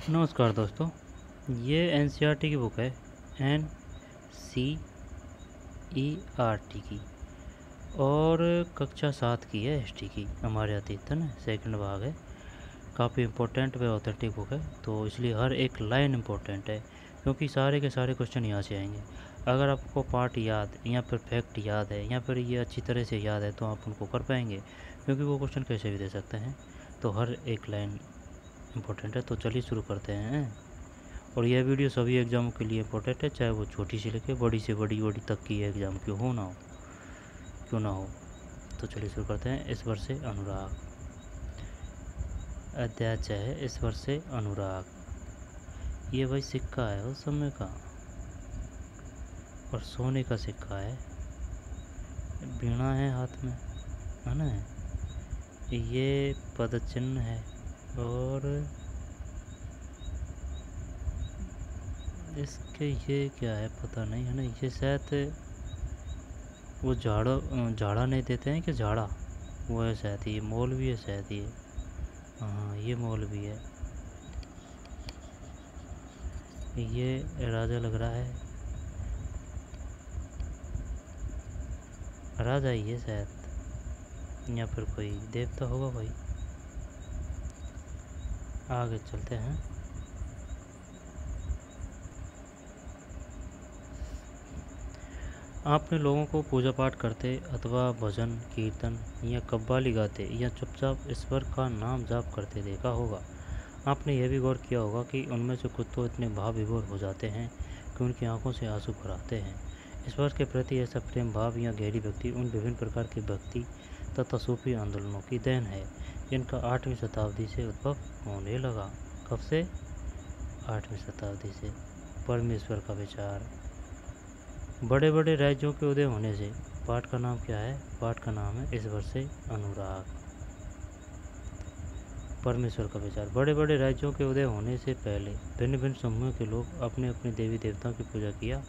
नमस्कार दोस्तों, ये एनसीईआरटी की बुक है। N C E R T की और कक्षा 7 की है, हिस्ट्री की। हमारे अतीतन सेकंड भाग है। काफ़ी इम्पोर्टेंट व ऑथेंटिक बुक है, तो इसलिए हर एक लाइन इम्पोर्टेंट है, क्योंकि सारे के सारे क्वेश्चन यहाँ से आएंगे। अगर आपको पार्ट याद या फिर फैक्ट याद है या फिर ये अच्छी तरह से याद है तो आप उनको कर पाएंगे, क्योंकि वो क्वेश्चन कैसे भी दे सकते हैं। तो हर एक लाइन इम्पोर्टेंट है। तो चलिए शुरू करते हैं। और यह वीडियो सभी एग्ज़ामों के लिए इम्पोर्टेंट है, चाहे वो छोटी से लेकर बड़ी से बड़ी तक की एग्ज़ाम क्यों ना हो। तो चलिए शुरू करते हैं। इस वर्ष से अनुराग अध्याय है। इस वर्ष से अनुराग, ये वही सिक्का है उस समय का, और सोने का सिक्का है। वीणा है हाथ में, है ना। ये पदचिन्ह है, और इसके ये क्या है पता नहीं, है ना। ये शायद वो झाड़ा नहीं देते हैं कि झाड़ा, वो है शायद। ये मॉल भी है शायद। ये हाँ, ये मॉल भी है। ये राजा लग रहा है, राजा ही है शायद, या फिर कोई देवता होगा भाई। आगे चलते हैं। आपने लोगों को पूजा पाठ करते अथवा भजन कीर्तन या कव्वाली गाते या चुपचाप ईश्वर का नाम जाप करते देखा होगा। आपने यह भी गौर किया होगा कि उनमें से कुछ तो इतने भाव विभोर हो जाते हैं कि उनकी आंखों से आंसू भर आते हैं। ईश्वर के प्रति ऐसा प्रेम भाव या गहरी भक्ति उन विभिन्न प्रकार की भक्ति तथा सूफी आंदोलनों की देन है, जिनका 8वीं शताब्दी से उद्भव होने लगा। कब से? 8वीं शताब्दी से। परमेश्वर का विचार। बड़े बड़े राज्यों के उदय होने से। पाठ का नाम क्या है? पाठ का नाम है इस वर्ष से अनुराग। परमेश्वर का विचार। बड़े बड़े राज्यों के उदय होने से पहले भिन्न भिन्न समूहों के लोग अपने अपने देवी देवताओं की पूजा किया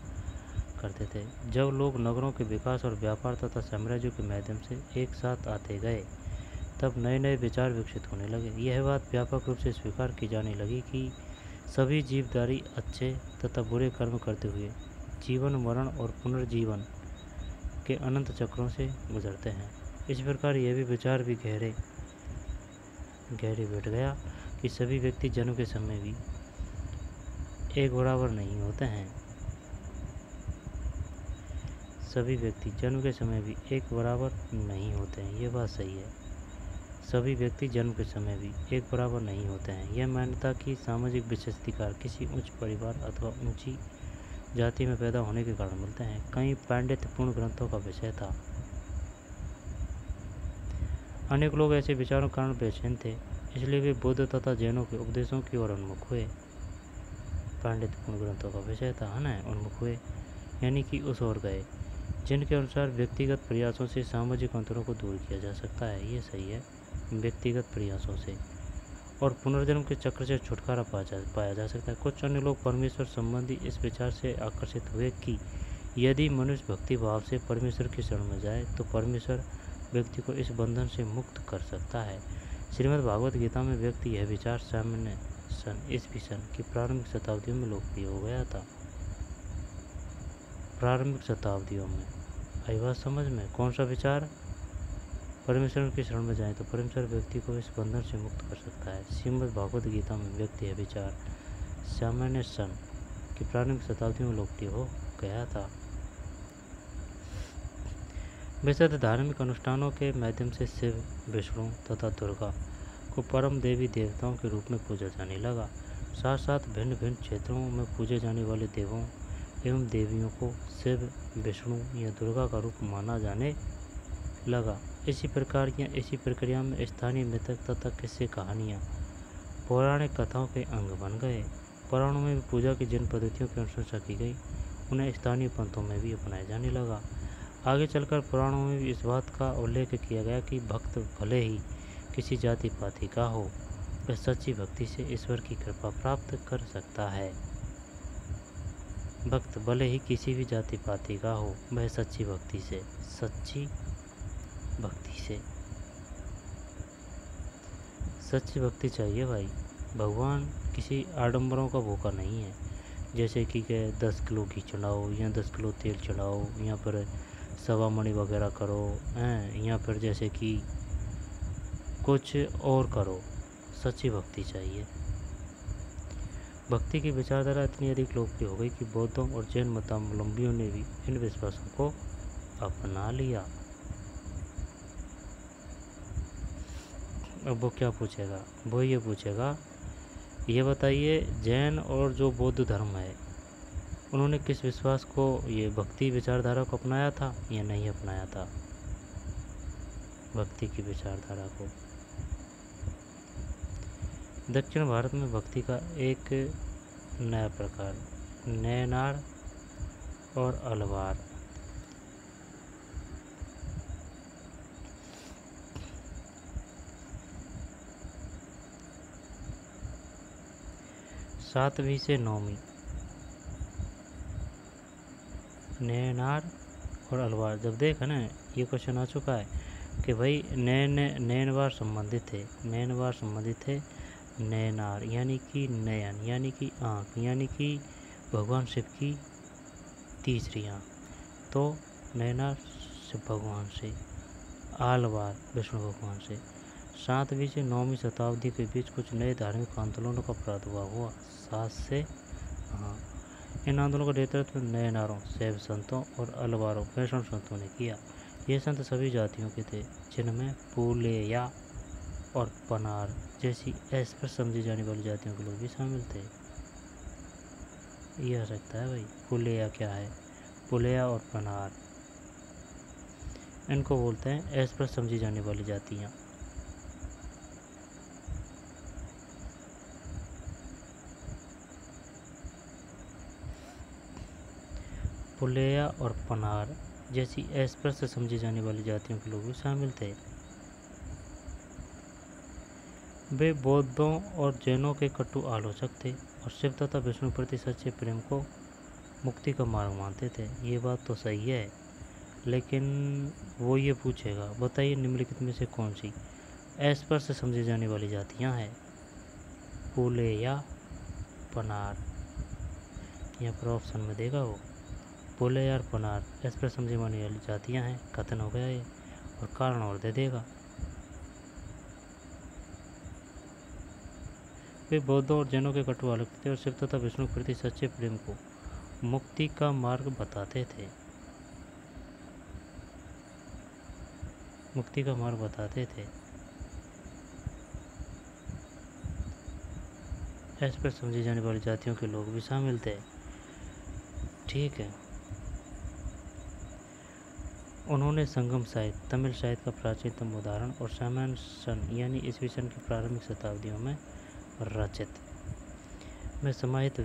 करते थे। जब लोग नगरों के विकास और व्यापार तथा साम्राज्यों के माध्यम से एक साथ आते गए, तब नए नए विचार विकसित होने लगे। यह बात व्यापक रूप से स्वीकार की जाने लगी कि सभी जीवधारी अच्छे तथा बुरे कर्म करते हुए जीवन मरण और पुनर्जीवन के अनंत चक्रों से गुजरते हैं। इस प्रकार यह भी विचार भी गहरे बैठ गया कि सभी व्यक्ति जन्म के समय भी एक बराबर नहीं होते हैं। सभी व्यक्ति जन्म के समय भी एक बराबर नहीं होते हैं। ये बात सही है। सभी व्यक्ति जन्म के समय भी एक बराबर नहीं होते हैं। यह मान्यता कि सामाजिक विशेषाधिकार किसी उच्च परिवार अथवा ऊंची जाति में पैदा होने के कारण मिलते हैं, कई पांडित्यपूर्ण ग्रंथों का विषय था। अनेक लोग ऐसे विचारों के कारण बेचैन थे, इसलिए वे बुद्ध तथा जैनों के उपदेशों की ओर उन्मुख हुए। पांडित्यपूर्ण ग्रंथों का विषय था, है ना। उन्मुख हुए यानी कि उस ओर गए जिनके अनुसार व्यक्तिगत प्रयासों से सामाजिक अंतरों को दूर किया जा सकता है। ये सही है, व्यक्तिगत प्रयासों से, और पुनर्जन्म के चक्र से छुटकारा पाया जा सकता है। कुछ अन्य लोग परमेश्वर संबंधी इस विचार से आकर्षित हुए कि यदि मनुष्य भक्ति भाव से परमेश्वर की शरण में जाए तो परमेश्वर व्यक्ति को इस बंधन से मुक्त कर सकता है। श्रीमद् भागवत गीता में व्यक्ति यह विचार सामान्य सन ईस्वी सन की प्रारंभिक शताब्दियों में लोकप्रिय हो गया था। प्रारंभिक शताब्दियों में आई बात समझ में? कौन सा विचार? परमेश्वर की शरण में जाए तो परमेश्वर व्यक्ति को इस बंधन से मुक्त कर सकता है। श्रीमद् भागवत गीता में व्यक्ति यह विचार सामान्य सन की प्रारंभिक शताब्दी में लोकप्रिय हो गया था। विशुद्ध धार्मिक अनुष्ठानों के माध्यम से शिव, विष्णु तथा दुर्गा को परम देवी देवताओं के रूप में पूजा जाने लगा। साथ साथ भिन्न भिन्न क्षेत्रों में पूजे जाने वाले देवों एवं देवियों को शिव, विष्णु या दुर्गा का रूप माना जाने लगा। इसी प्रकार या इसी प्रक्रिया में स्थानीय मिथक तथा किस्से कहानियाँ पौराणिक कथाओं के अंग बन गए। पुराणों में भी पूजा की जिन पद्धतियों की अनुशंसा की गई, उन्हें स्थानीय पंथों में भी अपनाया जाने लगा। आगे चलकर पुराणों में भी इस बात का उल्लेख किया गया कि भक्त भले ही किसी जाति पाति का हो, वह सच्ची भक्ति से ईश्वर की कृपा प्राप्त कर सकता है। भक्त भले ही किसी भी जाति पाति का हो, वह सच्ची भक्ति से सच्ची भक्ति चाहिए भाई। भगवान किसी आडंबरों का भूखा नहीं है, जैसे कि 10 किलो घी चढ़ाओ या 10 किलो तेल चढ़ाओ या फिर सवा मणि वगैरह करो हैं, या फिर जैसे कि कुछ और करो। सच्ची भक्ति चाहिए। भक्ति की विचारधारा इतनी अधिक लोकप्रिय हो गई कि बौद्धों और जैन मतावलंबियों ने भी इन विश्वासों को अपना लिया। अब वो क्या पूछेगा? वो ये पूछेगा, ये बताइए जैन और जो बौद्ध धर्म है उन्होंने किस विश्वास को, ये भक्ति विचारधारा को अपनाया था या नहीं अपनाया था? भक्ति की विचारधारा को। दक्षिण भारत में भक्ति का एक नया प्रकार नैनार और अलवार। सातवीं से नौवीं नैनार और अलवार। जब देखा ना, ये क्वेश्चन आ चुका है कि भाई नैनवार संबंधित है, नैनवार संबंधित है नैनार यानी कि नयन यानी कि आँख यानी कि भगवान शिव की तीसरी आँख, तो नैनार शिव भगवान से, आलवार विष्णु भगवान से। 7वीं से 9वीं शताब्दी के बीच कुछ नए धार्मिक आंदोलनों का प्रादुर्भाव हुआ। 7 से हाँ, इन आंदोलनों का नेतृत्व नैनारों, शैव संतों और अलवारों, वैष्णव संतों ने किया। ये संत सभी जातियों के थे, जिनमें पुलेया और पनार जैसी अस्पष्ट समझी जाने वाली जातियों के लोग भी शामिल थे। यह आ सकता है भाई, पुलेया क्या है? पुलेया और पनार, इनको बोलते हैं अस्पष्ट समझी जाने वाली जातियाँ। पुलेया और पनार जैसी अस्पष्ट समझी जाने वाली जातियों के लोग भी शामिल थे। वे बौद्धों और जैनों के कटु आलोचक थे और शिव तथा विष्णु प्रति सच्चे प्रेम को मुक्ति का मार्ग मानते थे। ये बात तो सही है, लेकिन वो ये पूछेगा, बताइए निम्नलिखित में से कौन सी अस्पष्ट समझी जाने वाली जातियाँ हैं? पुलेया, पनार। यहाँ पर ऑप्शन में देगा वो पुलेया और पनार अस्पष्ट समझी जाने वाली जातियाँ हैं। कथन हो गया ये, और कारण और दे देगा। वे बौद्धों और जैनों के कटु आलोचक थे और शिव तथा विष्णु के प्रति सच्चे प्रेम को मुक्ति का मार्ग बताते थे। मुक्ति का मार्ग बताते थे। इस पर समझी जाने वाली जातियों के लोग भी शामिल थे। ठीक है। उन्होंने संगम साहित्य, तमिल साहित्य का प्राचीनतम उदाहरण और सामान्य सन यानी ईस्वी सन की प्रारंभिक शताब्दियों में रचित में समाहित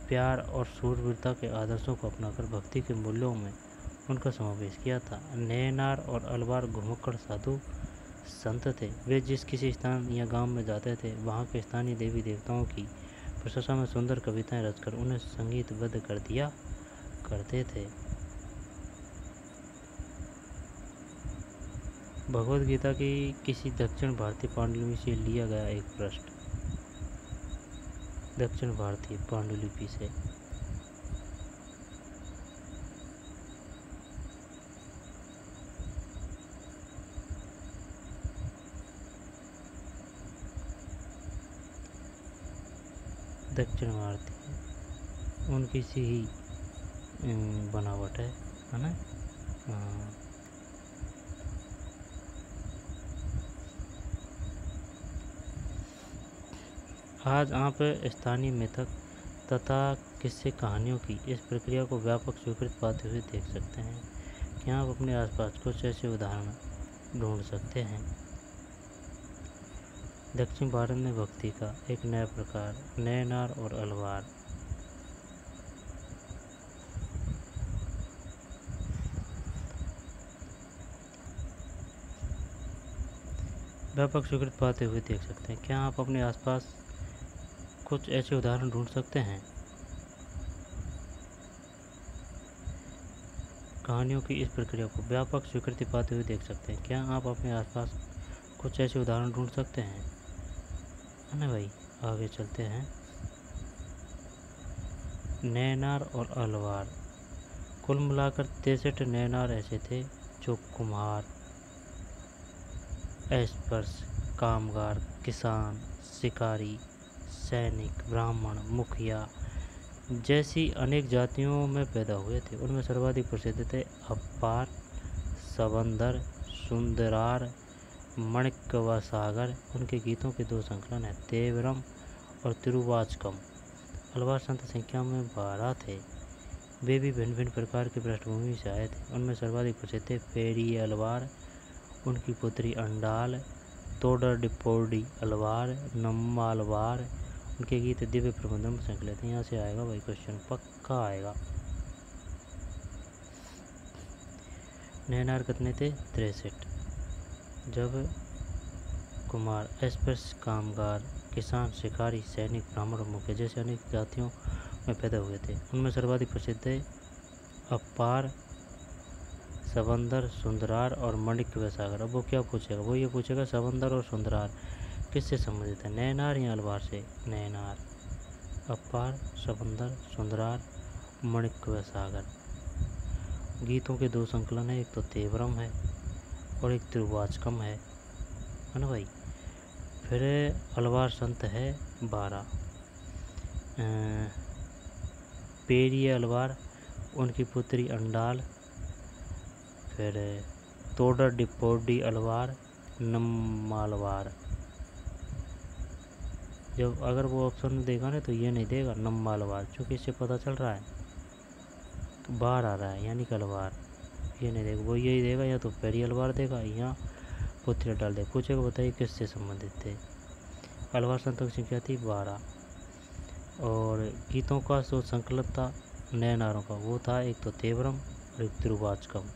प्यार और शूरवीरता के आदर्शों को अपनाकर भक्ति के मूल्यों में उनका समावेश किया था। नैनार और अलवार घुमक्कड़ साधु संत थे। वे जिस किसी स्थान या गांव में जाते थे, वहां के स्थानीय देवी देवताओं की प्रशंसा में सुंदर कविताएं रचकर उन्हें संगीतबद्ध कर दिया करते थे। भगवद गीता की किसी दक्षिण भारतीय पांडुलिपि से लिया गया एक पृष्ठ। दक्षिण भारतीय पांडुलिपि से। दक्षिण भारतीय उनकी सी ही बनावट है ना? हाँ। आज आप स्थानीय मिथक तथा किस्से कहानियों की इस प्रक्रिया को व्यापक स्वीकृत पाते हुए देख सकते हैं कि आप अपने आसपास कुछ ऐसे उदाहरण ढूंढ सकते हैं। दक्षिण भारत में भक्ति का एक नया प्रकार नैनार और अलवार। व्यापक स्वीकृत पाते हुए देख सकते हैं। क्या आप अपने आसपास कुछ ऐसे उदाहरण ढूंढ सकते हैं? कहानियों की इस प्रक्रिया को व्यापक स्वीकृति पाते हुए देख सकते हैं। क्या आप अपने आसपास कुछ ऐसे उदाहरण ढूंढ सकते हैं? है ना भाई? आगे चलते हैं। नैनार और अलवार, कुल मिलाकर 63 नैनार ऐसे थे जो कुम्हार, एस्पर्स, कामगार, किसान, शिकारी, सैनिक, ब्राह्मण, मुखिया जैसी अनेक जातियों में पैदा हुए थे। उनमें सर्वाधिक प्रसिद्ध थे अपार, सबंदर, सुंदरार, मणिक्य सागर। उनके गीतों के 2 संकलन हैं, तेवरम और तिरुवाचकम। अलवार संत संख्या में 12 थे। वे भी भिन्न भिन्न प्रकार की पृष्ठभूमि से आए थे। उनमें सर्वाधिक प्रसिद्ध थे पेरिये अलवार, उनकी पुत्री अंडाल, तोडरडिप्पोडी अलवार, नम्मा अलवार। उनके गीत दिव्य प्रबंधन में संकलित हैं। यहाँ से आएगा भाई क्वेश्चन, पक्का आएगा। नैनार कितने थे? 63। जब कुमार, एस्पर्स, कामगार, किसान, शिकारी, सैनिक, ब्राह्मण और मुखिया जैसे अनेक जातियों में पैदा हुए थे। उनमें सर्वाधिक प्रसिद्ध थे अपार, सबंदर, सुंदरार और मणिक्य सागर। अब वो क्या पूछेगा? वो ये पूछेगा सबंदर और सुंदरार किससे संबंधित है, नैनार या अलवार से? नैनार। अपार, सबंदर, सुंदरार, मणिक्य सागर। गीतों के 2 संकलन है, एक तो तेवरम है और एक तिरुवाचकम है ना भाई। फिर अलवार संत है 12। पेरिये अलवार, उनकी पुत्री अंडाल, फिर तोडरडिप्पोडी अलवार, नम्मालवार। जब अगर वो ऑप्शन में देगा ना तो ये नहीं देगा नम्मालवार, क्योंकि इससे पता चल रहा है बार आ रहा है यानी कि अलवार, ये नहीं देगा। वो यही देगा, या तो पेरिये अलवार देगा या पुत्री डाल दे। पूछेगा बताइए किससे संबंधित थे। अलवार संतों की संख्या थी 12 और गीतों का जो संकलन था नैनारों का वो था एक तो तेवरम और एक तिरुवाचकम।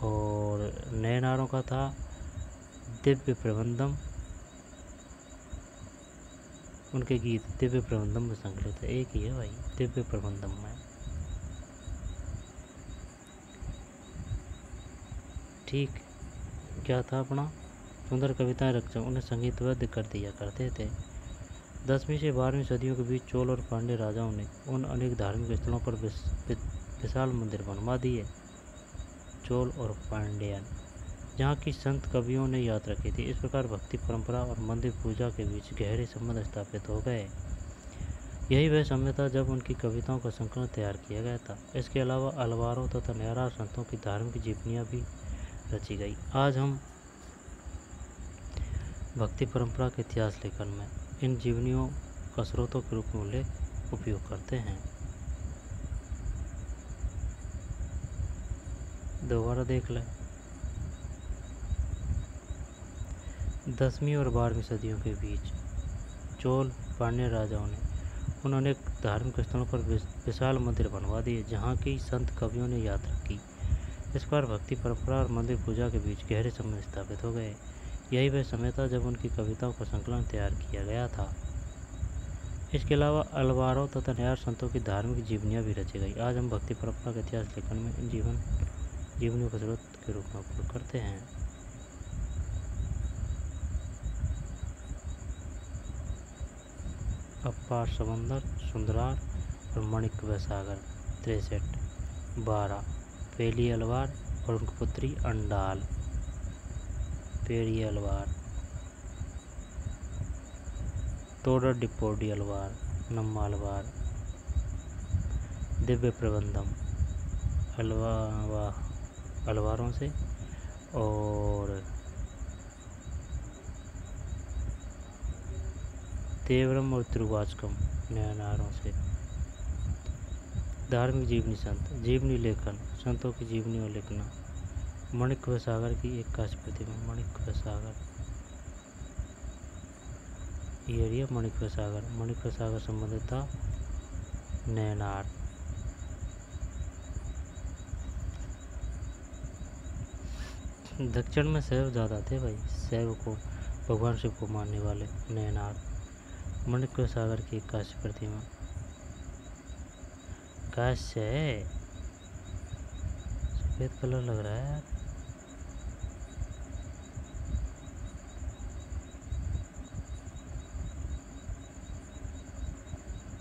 और नैनारों का था दिव्य प्रबंधम, उनके गीत दिव्य प्रबंधम में संकलित है। एक ही है भाई, दिव्य प्रबंधम में। ठीक, क्या था अपना? सुंदर कविताएं रचना उन्हें संगीतबद्ध कर दिया करते थे। 10वीं से 12वीं सदियों के बीच चोल और पांड्य राजाओं ने उन अनेक धार्मिक स्थलों पर विशाल मंदिर बनवा दिए। चोल और पांड्यन, जहाँ की संत कवियों ने यात्रा की थी। इस प्रकार भक्ति परंपरा और मंदिर पूजा के बीच गहरे संबंध स्थापित हो गए। यही वह समय था जब उनकी कविताओं का संकलन तैयार किया गया था। इसके अलावा अलवारों तथा नैनार संतों की धार्मिक जीवनियाँ भी रची गई। आज हम भक्ति परंपरा के इतिहास लेखन में इन जीवनियों का स्रोतों के रूप में उल्लेख उपयोग करते हैं। दोबारा देख लें। 10वीं और 12वीं सदियों के बीच चोल पांड्य राजाओं ने उन अनेक धार्मिक स्थलों पर विशाल मंदिर बनवा दिए, जहाँ की संत कवियों ने यात्रा की। इस पर भक्ति परंपरा और मंदिर पूजा के बीच गहरे संबंध स्थापित हो गए। यही वह समय था जब उनकी कविताओं का संकलन तैयार किया गया था। इसके अलावा अलवारों तथा नैनार संतों की धार्मिक जीवनियाँ भी रची गई। आज हम भक्ति परंपरा के इतिहास लेखन में इन जीवनियों का स्रोत के रूप में उपयोग करते हैं। अपार, सबंदर, सुंदरार और मणिक्य सागर 63। 12 पेरिये अलवार और उनकी पुत्री अंडाल, पेरिये अलवार। तोडरडिप्पोडी अलवार, नम्मा अलवार। दिव्य प्रबंधम अलवारों से और तेवरम और तिरुवाचकम नैनारों से। धार्मिक जीवनी संत, जीवनी लेखन, संतों की जीवनी और लिखना। मणिक्य सागर की एक कांस्य प्रतिमा, मणिक्य सागर, ये एरिया मणिक्य सागर संबंधित था नैनार। दक्षिण में शैव ज़्यादा थे भाई, शैव को भगवान शिव को मानने वाले नैनार। मणिक्य सागर की एक कांस्य प्रतिमा, कांस्य है, सफेद कलर लग रहा है यार।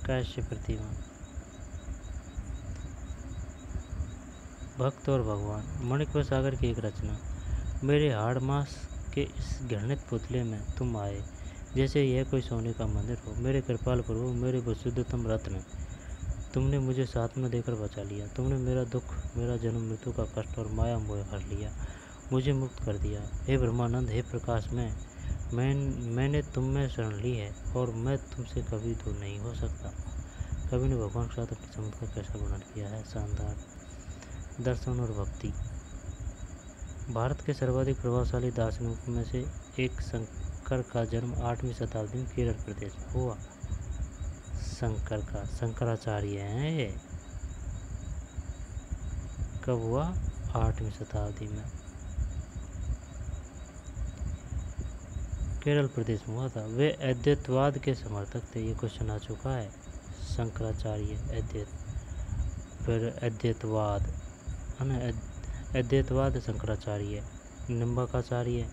कैश्य प्रतिमा। भक्त और भगवान। मणिक सागर की एक रचना। मेरे हाड़ मांस के इस घृणित पुतले में तुम आए, जैसे यह कोई सोने का मंदिर हो। मेरे कृपाल प्रभु, मेरे विशुद्धतम रत्न, तुमने मुझे साथ में देकर बचा लिया। तुमने मेरा दुख, मेरा जन्म मृत्यु का कष्ट और माया मोह हर लिया, मुझे मुक्त कर दिया। हे ब्रह्मानंद, हे प्रकाश में, मैंने तुम में शरण ली है और मैं तुमसे कभी दूर नहीं हो सकता। कवि ने भगवान के साथ अपने संबंध का कैसा वर्णन किया है? शानदार। दर्शन और भक्ति। भारत के सर्वाधिक प्रभावशाली दार्शनिकों में से एक शंकर का जन्म 8वीं शताब्दी में केरल प्रदेश में हुआ। शंकर का, शंकराचार्य हैं ये। कब हुआ? 8वीं शताब्दी में केरल प्रदेश में हुआ था। वे अद्वैतवाद के समर्थक थे। ये क्वेश्चन आ चुका है। शंकराचार्य अद्वैत, फिर अद्वैतवाद है ना, अद्वैतवाद शंकराचार्य, निम्बकाचार्य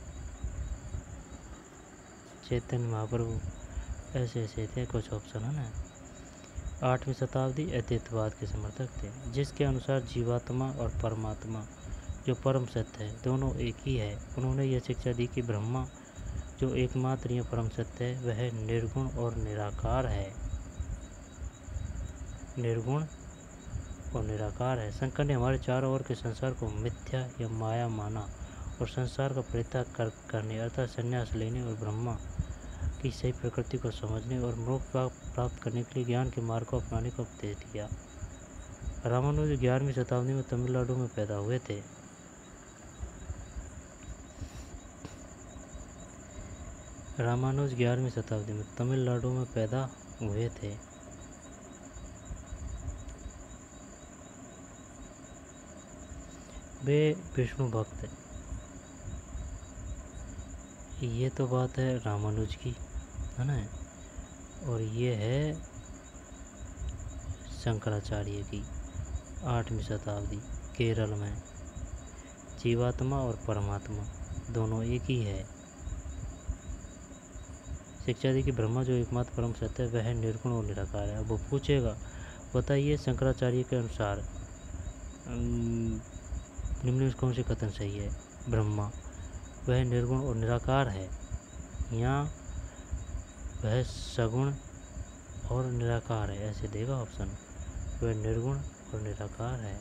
चैतन्य महाप्रभु, ऐसे ऐसे थे कुछ ऑप्शन है ना। 8वीं शताब्दी अद्वैतवाद के समर्थक थे, जिसके अनुसार जीवात्मा और परमात्मा जो परम सत्य है दोनों एक ही है। उन्होंने यह शिक्षा दी कि ब्रह्मा जो एकमात्र यह परम सत्य है वह निर्गुण और निराकार है। निर्गुण और निराकार है। शंकर ने हमारे चारों ओर के संसार को मिथ्या या माया माना और संसार का परित्याग करने अर्थात संन्यास लेने और ब्रह्मा की सही प्रकृति को समझने और मोक्ष प्राप्त करने के लिए ज्ञान के मार्ग को अपनाने का उपदेश दिया। रामानुज 11वीं शताब्दी में तमिलनाडु में पैदा हुए थे। रामानुज 11वीं शताब्दी में तमिलनाडु में पैदा हुए थे। वे विष्णु भक्त। ये तो बात है रामानुज की, है ना, और ये है शंकराचार्य की। 8वीं शताब्दी केरल में जीवात्मा और परमात्मा दोनों एक ही है। शिक्षा दी कि ब्रह्मा जो एकमात्र परम सत्य है वह निर्गुण और निराकार है। अब वो पूछेगा, बताइए शंकराचार्य के अनुसार निम्न में कौन सी कथन सही है? ब्रह्मा वह निर्गुण और निराकार है, या वह सगुण और निराकार है? ऐसे देगा ऑप्शन। वह निर्गुण और निराकार है।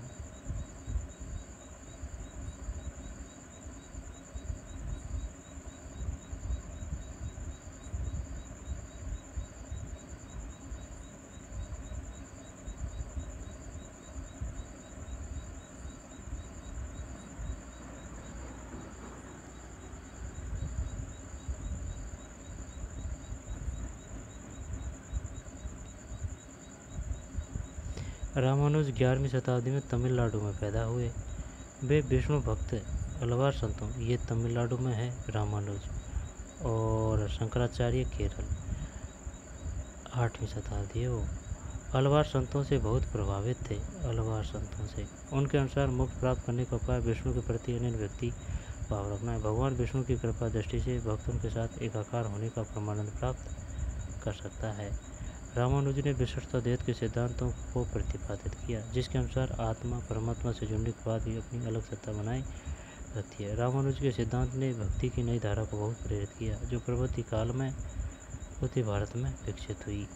रामानुज 11वीं शताब्दी में तमिलनाडु में पैदा हुए। वे विष्णु भक्त अलवार संतों, ये तमिलनाडु में है रामानुज, और शंकराचार्य केरल 8वीं शताब्दी है वो। अलवार संतों से बहुत प्रभावित थे। अलवार संतों से उनके अनुसार मोक्ष प्राप्त करने का उपाय विष्णु के प्रति अनन्य व्यक्ति भाव रखना है। भगवान विष्णु की कृपा दृष्टि से भक्तों के साथ एकाकार होने का परमानंद प्राप्त कर सकता है। रामानुज ने विशिष्टाद्वैत के सिद्धांतों को प्रतिपादित किया, जिसके अनुसार आत्मा परमात्मा से जुड़ने के बाद भी अपनी अलग सत्ता बनाए रखती है। रामानुज के सिद्धांत ने भक्ति की नई धारा को बहुत प्रेरित किया, जो प्रगति काल में उत्तरी भारत में विकसित हुई।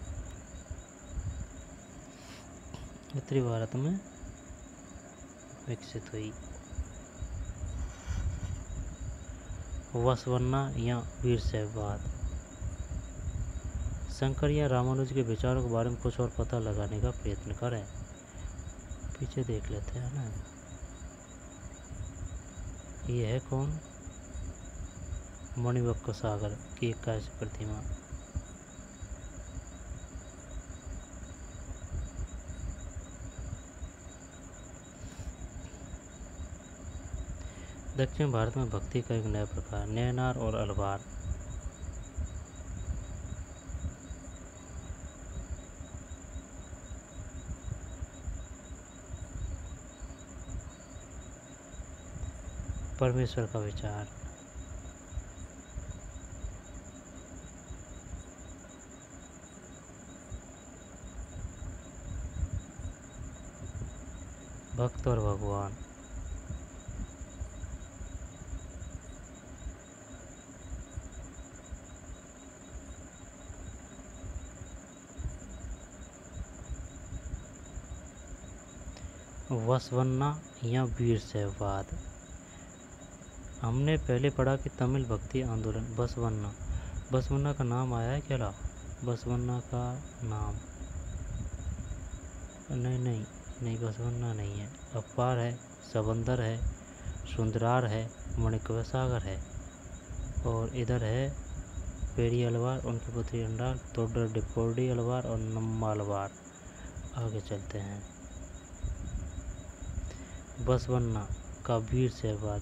उत्तरी भारत में विकसित हुई। वसवन्ना या वीरशैववाद। शंकर या रामानुज के विचारों के बारे में कुछ और पता लगाने का प्रयत्न करें। पीछे देख लेते हैं ना। ये है कौन? मणिवक्र सागर की 21 प्रतिमा। दक्षिण भारत में भक्ति का एक नया प्रकार, नैनार और अलवार। परमेश्वर का विचार। भक्त और भगवान। वसवन्ना या वीर शैववाद। हमने पहले पढ़ा कि तमिल भक्ति आंदोलन बसवन्ना। बसवन्ना का नाम आया है क्या? बसवन्ना का नाम नहीं बसवन्ना नहीं है। अपार है, सबंदर है, सुंदरार है, मणिकव सागर है, और इधर है पेड़ी अलवार, उनकी पुत्री अंडाल, तोडर डिपोडी अलवार और नम्मालवार। आगे चलते हैं। बसवन्ना का वीर शैववाद।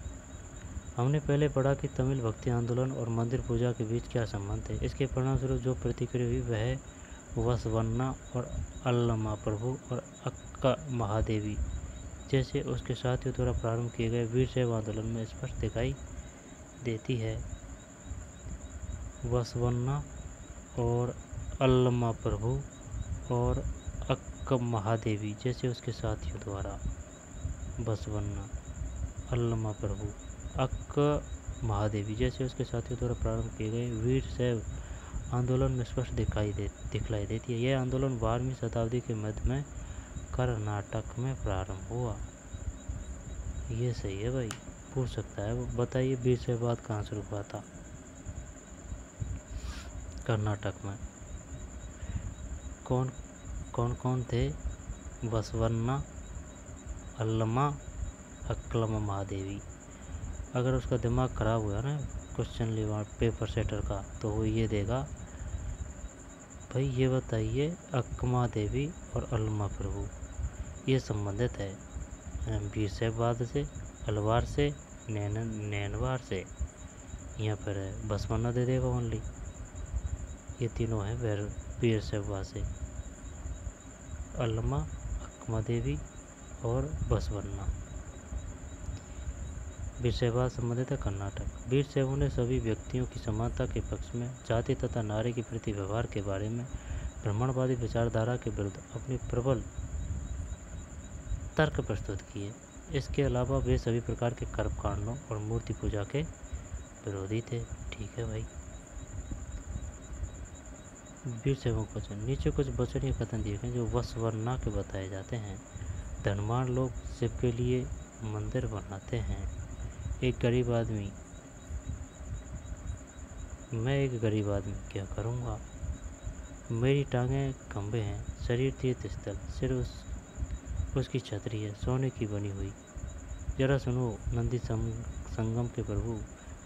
हमने पहले पढ़ा कि तमिल भक्ति आंदोलन और मंदिर पूजा के बीच क्या संबंध है। इसके परिणामस्वरूप जो प्रतिक्रिया हुई वह वसवन्ना और अल्लमा प्रभु और अक्का महादेवी जैसे उसके साथियों द्वारा प्रारंभ किए गए वीर शैव आंदोलन में स्पष्ट दिखाई देती है। वसवन्ना और अल्लमा प्रभु और अक्का महादेवी जैसे उसके साथियों द्वारा बसवन्ना, अल्लमा प्रभु, अक्का महादेवी जैसे उसके साथियों द्वारा प्रारंभ किए गए वीर शैव आंदोलन में स्पष्ट दिखलाई देती है। यह आंदोलन 12वीं शताब्दी के मध्य में कर्नाटक में प्रारंभ हुआ। ये सही है भाई, पूछ सकता है वो। बताइए वीर शैववाद कहाँ शुरू हुआ था? कर्नाटक में। कौन थे? बसवन्ना, अल्लमा, अक्कलमा महादेवी। अगर उसका दिमाग खराब हुआ ना क्वेश्चन लिवा पेपर सेटर का, तो वो ये देगा भाई ये बताइए अक्कमा देवी और अल्लमा प्रभु ये संबंधित है वीर शैववाद से, अलवार से, नैनवार से, यहाँ पर है बसवन्ना दे देगा ओनली। ये तीनों हैं वीर शैववाद से, अल्लमा, अक्कमा देवी और बसवन्ना। वीर शैववाद संबंधित है कर्नाटक। वीर शैवों ने सभी व्यक्तियों की समानता के पक्ष में जाति तथा नारी के प्रति व्यवहार के बारे में ब्राह्मणवादी विचारधारा के विरुद्ध अपने प्रबल तर्क प्रस्तुत किए। इसके अलावा वे सभी प्रकार के कर्मकांडों और मूर्ति पूजा के विरोधी थे। ठीक है भाई। वीर शैवों को नीचे कुछ वचन या कथन दिए गए जो वसवन्ना के बताए जाते हैं। धनवान लोग शिव के लिए मंदिर बनाते हैं। एक गरीब आदमी क्या करूँगा? मेरी टांगें खंभे हैं, शरीर तीर्थ स्थल, सिर उसकी छतरी है सोने की बनी हुई। जरा सुनो नंदी संगम के प्रभु,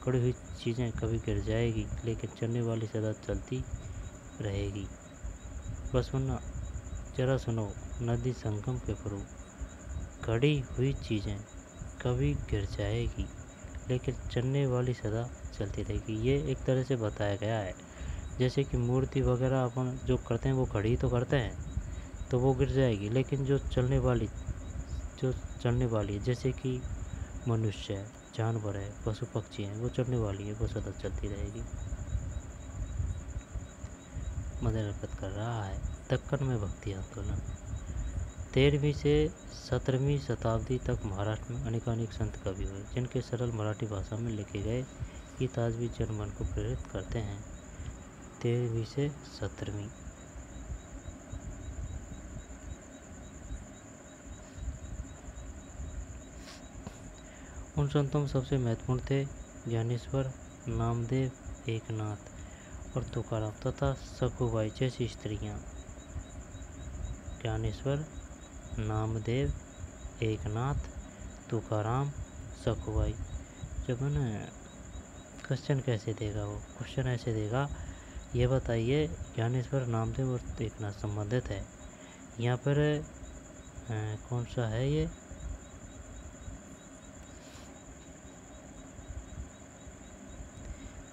कड़ी हुई चीज़ें कभी गिर जाएगी लेकिन चलने वाली सदा चलती रहेगी। बसवन्ना, जरा सुनो नदी संगम के प्रभु, कड़ी हुई चीज़ें कभी गिर जाएगी लेकिन चलने वाली सदा चलती रहेगी। ये एक तरह से बताया गया है जैसे कि मूर्ति वगैरह अपन जो करते हैं वो खड़ी तो करते हैं तो वो गिर जाएगी, लेकिन जो चलने वाली है जैसे कि मनुष्य है, जानवर है, पशु पक्षी हैं, वो चलने वाली है, वो सदा चलती रहेगी। मदद कर रहा है। दक्कन में भक्ति आंदोलन 13वीं से 17वीं शताब्दी तक महाराष्ट्र में अनेकानेक संत कवि हुए जिनके सरल मराठी भाषा में लिखे गए गीत आज भी जनमन को प्रेरित करते हैं। 13वीं से 17वीं। उन संतों में सबसे महत्वपूर्ण थे ज्ञानेश्वर, नामदेव, एकनाथ और तुकाराम तथा सखुबाई जैसी स्त्रियां। ज्ञानेश्वर, नामदेव, एकनाथ, तुकाराम, सखुबाई। जब है ना क्वेश्चन कैसे देगा वो? क्वेश्चन ऐसे देगा, ये बताइए ज्ञानेश्वर, नामदेव और एकनाथ संबंधित है। यहाँ पर कौन सा है ये?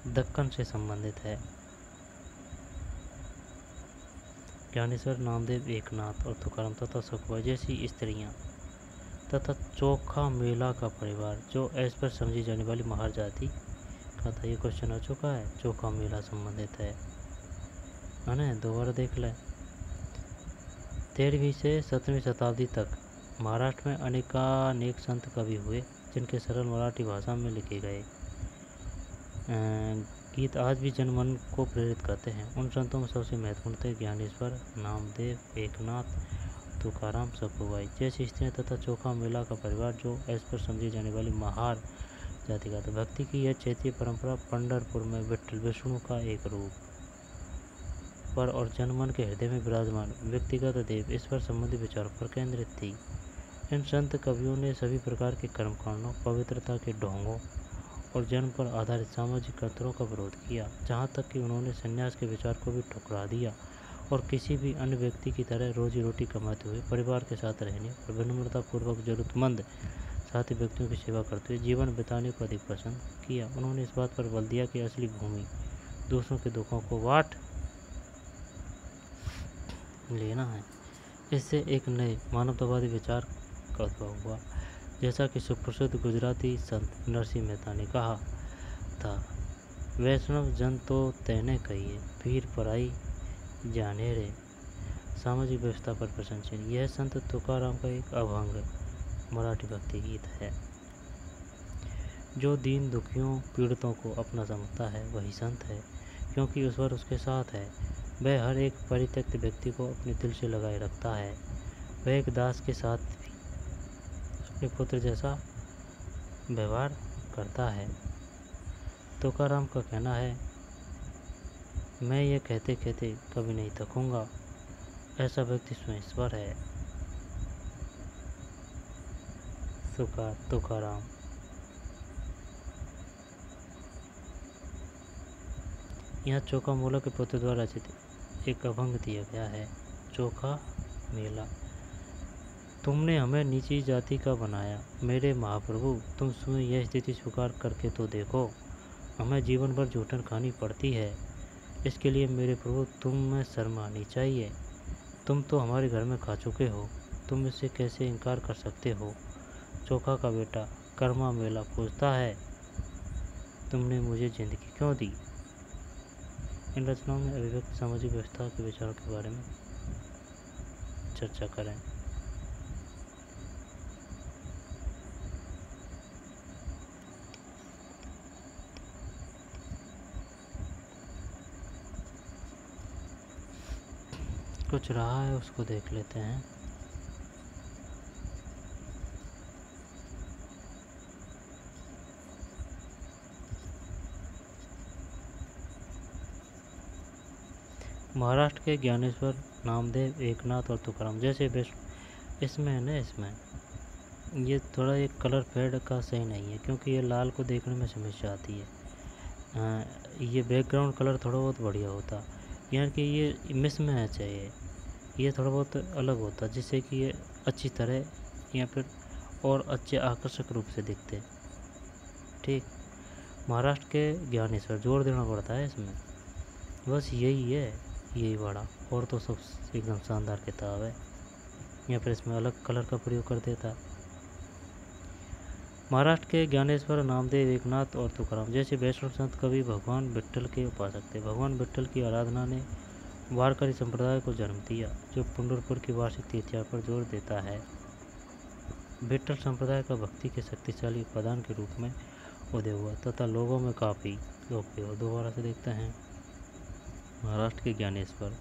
दक्कन से संबंधित है। ज्ञानेश्वर, नामदेव, एकनाथ और तुकाराम तथा सखुबाई जैसी स्त्रियां तथा चोखा मेला का परिवार जो ऐस पर समझी जाने वाली महार जाति का था। ये क्वेश्चन आ चुका है। चोखा मेला संबंधित है ना? दोबारा देख लें। 13वीं से 17वीं शताब्दी तक महाराष्ट्र में अनेकानेक संत कवि हुए जिनके सरल मराठी भाषा में लिखे गए गीत आज भी जनमन को प्रेरित करते हैं। उन संतों में सबसे महत्वपूर्ण थे ज्ञानेश्वर, नामदेव, एकनाथ, तुकाराम, सखुबाई जैसी स्त्रियाँ तथा चोखा मेला का परिवार, जो ऐस पर समझी जाने वाली महार जाति का था। भक्ति की यह क्षेत्रीय परंपरा पंढरपुर में विठ्ठल विष्णु का एक रूप पर और जनमन के हृदय में विराजमान व्यक्तिगत देव ईश्वर संबंधी विचारों पर केंद्रित थी। इन संत कवियों ने सभी प्रकार के कर्मकांडों, पवित्रता के ढोंगों और जन्म पर आधारित सामाजिक कतरों का विरोध किया, जहाँ तक कि उन्होंने संन्यास के विचार को भी ठुकरा दिया और किसी भी अन्य व्यक्ति की तरह रोजी रोटी कमाते हुए परिवार के साथ रहने और विनम्रतापूर्वक जरूरतमंद साथी व्यक्तियों की सेवा करते हुए जीवन बिताने को अधिक पसंद किया। उन्होंने इस बात पर बल दिया कि असली भूमि दूसरों के दुखों को बांट लेना है। इससे एक नए मानवतावादी विचार का उद्भव हुआ, जैसा कि सुप्रसिद्ध गुजराती संत नरसिंह मेहता ने कहा था, वैष्णव जन तो तैने कहिए, पीर पराई जाने रे। सामाजिक व्यवस्था पर प्रशंसनीय यह संत तुकाराम का एक अभंग मराठी भक्ति गीत है। जो दीन दुखियों पीड़ितों को अपना समझता है वही संत है, क्योंकि ईश्वर उसके साथ है। वह हर एक परित्यक्त व्यक्ति को अपने दिल से लगाए रखता है। वह एक दास के साथ भी अपने पुत्र जैसा व्यवहार करता है। तुकाराम का कहना है, मैं ये कहते कहते कभी नहीं थकूंगा, ऐसा व्यक्ति स्वयं ईश्वर है। तुकाराम। यहाँ चोखा मोला के पुत्र द्वारा रचित एक अभंग दिया गया है। चोखा मेला। तुमने हमें नीची जाति का बनाया, मेरे महाप्रभु तुम स्वयं यह स्थिति स्वीकार करके तो देखो। हमें जीवन भर जूठन खानी पड़ती है, इसके लिए मेरे प्रभु तुम में शर्म आनी चाहिए। तुम तो हमारे घर में खा चुके हो, तुम इससे कैसे इनकार कर सकते हो। चोखा का बेटा कर्मा मेला पूछता है, तुमने मुझे जिंदगी क्यों दी। इन रचनाओं में अभिव्यक्त सामाजिक व्यवस्था के विचारों के बारे में चर्चा करें। कुछ रहा है उसको देख लेते हैं। महाराष्ट्र के ज्ञानेश्वर, नामदेव, एकनाथ और तुकाराम जैसे बेस्ट इसमें है ना। इसमें ये थोड़ा एक कलर फेड का सही नहीं है, क्योंकि ये लाल को देखने में समस्या आती है। ये बैकग्राउंड कलर थोड़ा बहुत बढ़िया होता, यानी कि ये मिसमैच है। ये थोड़ा बहुत अलग होता, जिससे कि ये अच्छी तरह या फिर और अच्छे आकर्षक रूप से दिखते। ठीक। महाराष्ट्र के ज्ञानेश्वर जोर देना पड़ता है इसमें, बस यही है, यही बड़ा। और तो सब एकदम शानदार किताब है, या फिर इसमें अलग कलर का प्रयोग कर देता। महाराष्ट्र के ज्ञानेश्वर, नामदेव, एकनाथ और तुकाराम जैसे वैष्णव संत कवि भगवान विठ्ठल के उपासक थे। भगवान विठ्ठल की आराधना ने वारकरी संप्रदाय को जन्म दिया, जो पंढरपुर की वार्षिक तीर्थयात्रा पर जोर देता है। विठ्ठल संप्रदाय का भक्ति के शक्तिशाली उपादान के रूप में उदय हुआ तथा लोगों में काफ़ी लोकप्रिय हुआ। दोबारा से देखते हैं। महाराष्ट्र के ज्ञानेश्वर,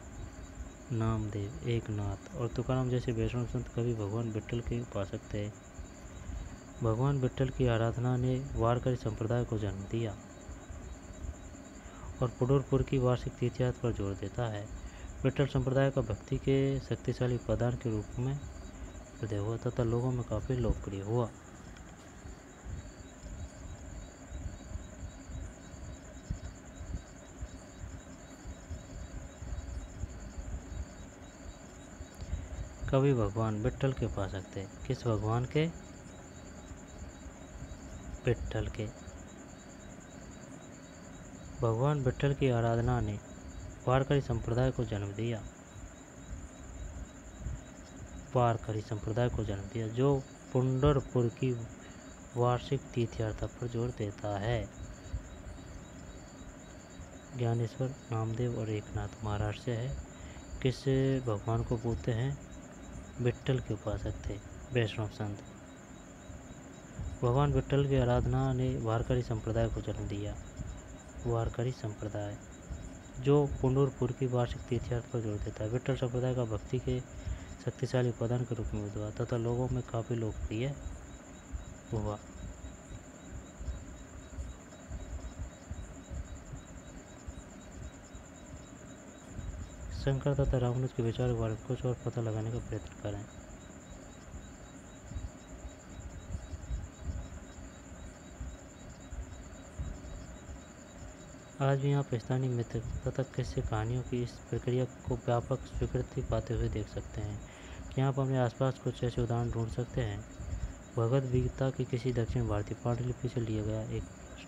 नामदेव, एकनाथ और तुकाराम जैसे वैष्णव संत कवि भगवान विठ्ठल के उपासक थे। भगवान विठ्ठल की आराधना ने वारकरी संप्रदाय को जन्म दिया और पंढरपुर की वार्षिक तीर्थयात्रा पर जोर देता है। विठ्ठल संप्रदाय का भक्ति के शक्तिशाली उपादान के रूप में उदय हुआ तथा लोगों में काफ़ी लोकप्रिय हुआ। कवि भगवान विठ्ठल के उपासक थे। किस भगवान के? विठ्ठल के। भगवान विठ्ठल की आराधना ने वारकरी संप्रदाय को जन्म दिया। वारकरी संप्रदाय को जन्म दिया, जो पंढरपुर की वार्षिक तीर्थयात्रा पर जोर देता है। ज्ञानेश्वर, नामदेव और एकनाथ महाराष्ट्र से है। किस भगवान को पूजते हैं? विठ्ठल के उपासक थे। वैष्णव संत। भगवान विट्ठल की आराधना ने वारकरी संप्रदाय को जन्म दिया। वारकरी संप्रदाय जो पंढरपुर की वार्षिक तीर्थयात्रा पर जोर देता है। विट्ठल संप्रदाय का भक्ति के शक्तिशाली उपादान के रूप में हुआ तथा लोगों में काफ़ी लोकप्रिय हुआ। शंकर तथा रामानुज के विचार के बारे में कुछ और पता लगाने का प्रयत्न करें। आज भी यहाँ पर स्थानीय मित्र तथा किस्से कहानियों की इस प्रक्रिया को व्यापक स्वीकृति पाते हुए देख सकते हैं कि यहाँ पर अपने आसपास कुछ ऐसे उदाहरण ढूंढ सकते हैं। भगवद गीता की किसी दक्षिण भारतीय पांडुलिपि से लिया गया एक पृष्ठ।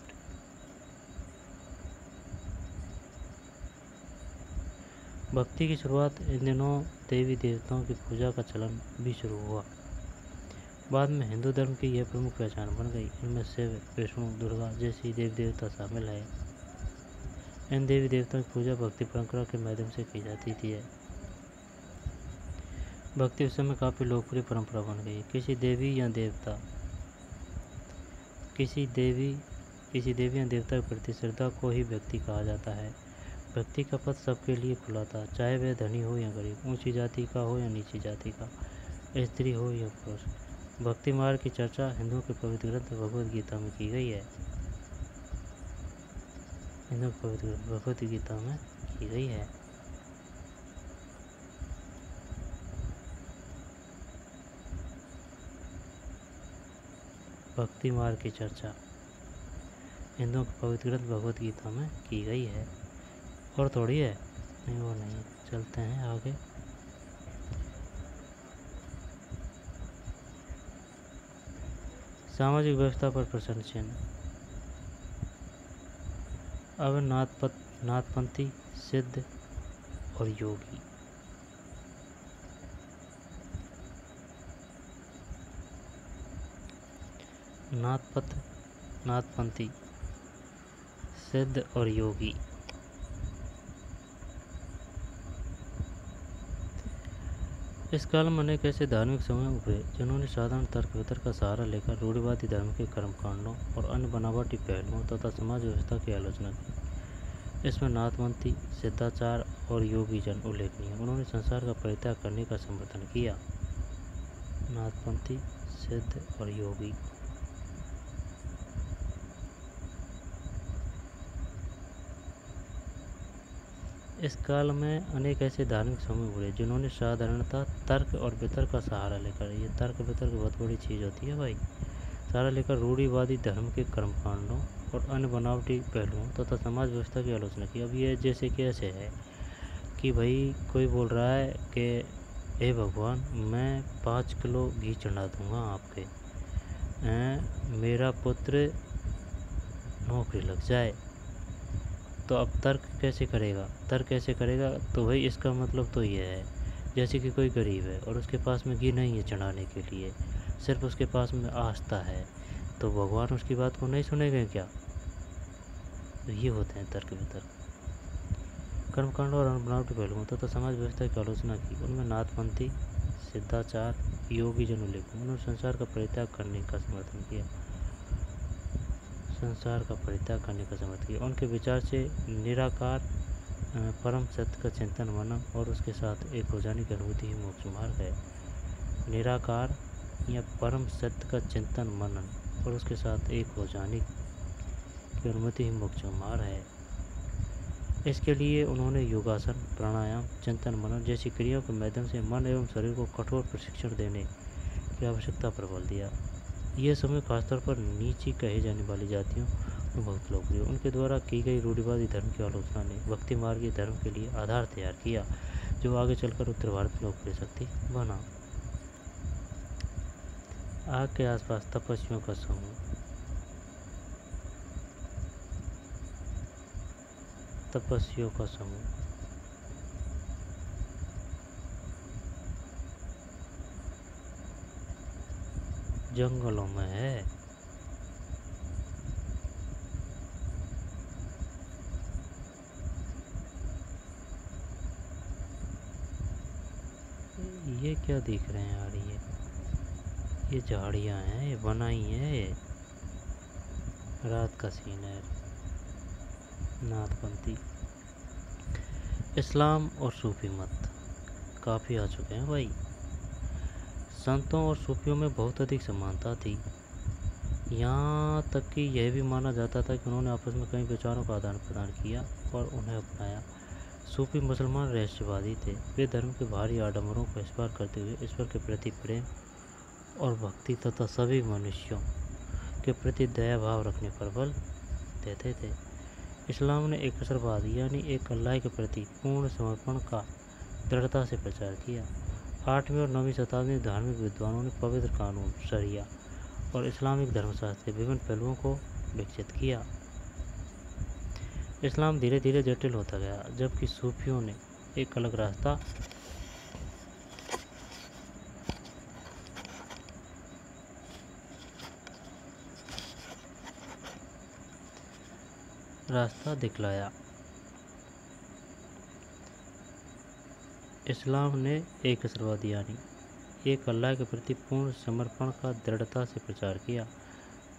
भक्ति की शुरुआत इन दिनों देवी देवताओं की पूजा का चलन भी शुरू हुआ। बाद में हिंदू धर्म की यह प्रमुख पहचान बन गई। इनमें शिव, विष्णु, दुर्गा जैसी देवी देवता शामिल है। इन देवी देवताओं की पूजा भक्ति परंपरा के माध्यम से की जाती थी। भक्ति उस समय काफ़ी लोकप्रिय परंपरा बन गई। किसी देवी या देवी या देवता के प्रति श्रद्धा को ही भक्ति कहा जाता है। भक्ति का पथ सबके लिए खुला था, चाहे वह धनी हो या गरीब, ऊंची जाति का हो या नीची जाति का, स्त्री हो या पुरुष। भक्ति मार्ग की चर्चा हिंदुओं के पवित्र ग्रंथ भगवद गीता में की गई है। हिंदू पवित्र भगवद गीता में की गई है। भक्ति मार्ग की चर्चा हिंदुओं के पवित्र ग्रंथ भगवद गीता में की गई है। और थोड़ी है नहीं, वो नहीं। चलते हैं आगे। सामाजिक व्यवस्था पर प्रश्न चिन्ह। अब नाथपंथी, सिद्ध और योगी। नाथपंथी, सिद्ध और योगी। इस काल में अनेक ऐसे धार्मिक समूह उभरे जिन्होंने साधारण तर्क वितर्क का सहारा लेकर रूढ़िवादी धर्म के कर्मकांडों और अन्य बनावटी पहलुओं तथा समाज व्यवस्था की आलोचना की। इसमें नाथपंथी, सिद्धाचार और योगी जन उल्लेखनीय। उन्होंने संसार का परित्याग करने का समर्थन किया। नाथपंथी, सिद्ध और योगी। इस काल में अनेक ऐसे धार्मिक समूह उभरे जिन्होंने साधारणतः तर्क और वितर्क का सहारा लेकर, ये तर्क वितर्क बहुत बड़ी चीज़ होती है भाई, सहारा लेकर रूढ़िवादी धर्म के कर्मकांडों और अन्य बनावटी पहलुओं तथा समाज व्यवस्था की आलोचना की। अब ये जैसे कि ऐसे है कि भाई कोई बोल रहा है कि हे भगवान, मैं 5 किलो घी चढ़ा दूँगा आपके, मेरा पुत्र नौकरी लग जाए। तो अब तर्क कैसे करेगा? तो भाई इसका मतलब तो ये है, जैसे कि कोई गरीब है और उसके पास में घी नहीं है चढ़ाने के लिए, सिर्फ उसके पास में आस्था है, तो भगवान उसकी बात को नहीं सुनेंगे क्या? तो ये होते हैं तर्क वितर्क। कर्मकांड और बनावटी पहलुओं तथा समाज व्यवस्था की आलोचना की। उनमें नाथपंथी, सिद्धाचार, योगी जन उल्लेखनीय। उन्होंने संसार का परित्याग करने का समर्थन किया। उनके विचार से निराकार परम सत्य का चिंतन मनन और उसके साथ एक हो जाने की अनुभूति ही मोक्ष मार्ग है। निराकार या परम सत्य का चिंतन मनन और उसके साथ एक हो जाने की अनुभूति ही मोक्ष मार्ग है। इसके लिए उन्होंने योगासन, प्राणायाम, चिंतन मनन जैसी क्रियाओं के माध्यम से मन एवं शरीर को कठोर प्रशिक्षण देने की आवश्यकता पर बल दिया। यह समय खासतौर पर नीची कही जाने वाली जातियों में बहुत लोकप्रिय। उनके द्वारा की गई रूढ़िवादी धर्म की आलोचना ने भक्ति मार्गी धर्म के लिए आधार तैयार किया, जो आगे चलकर उत्तर भारत में लोकप्रिय शक्ति बना। आग के आसपास तपस्वियों का समूह। जंगलों में है। ये क्या दिख रहे हैं यार? ये ये झाड़ियाँ हैं, ये बनाई है, ये रात का सीन है। नाथपंथी, इस्लाम और सूफी मत काफ़ी आ चुके हैं भाई। संतों और सूफियों में बहुत अधिक समानता थी, यहाँ तक कि यह भी माना जाता था कि उन्होंने आपस में कई विचारों का आदान प्रदान किया और उन्हें अपनाया। सूफी मुसलमान रहस्यवादी थे, वे धर्म के बाहरी आडंबरों को स्वीकार करते हुए ईश्वर के प्रति प्रेम और भक्ति तथा सभी मनुष्यों के प्रति दया भाव रखने पर बल देते थे। इस्लाम ने एक असरवादी यानी एक अल्लाह के प्रति पूर्ण समर्पण का दृढ़ता से प्रचार किया। 8वीं और 9वीं शताब्दी में धार्मिक विद्वानों ने पवित्र कानून, शरिया और इस्लामिक धर्मशास्त्र के विभिन्न पहलुओं को विकसित किया। इस्लाम धीरे धीरे जटिल होता गया, जबकि सूफियों ने एक अलग रास्ता दिखलाया। इस्लाम ने एक असरवादी यानी एक अल्लाह के प्रति पूर्ण समर्पण का दृढ़ता से प्रचार किया।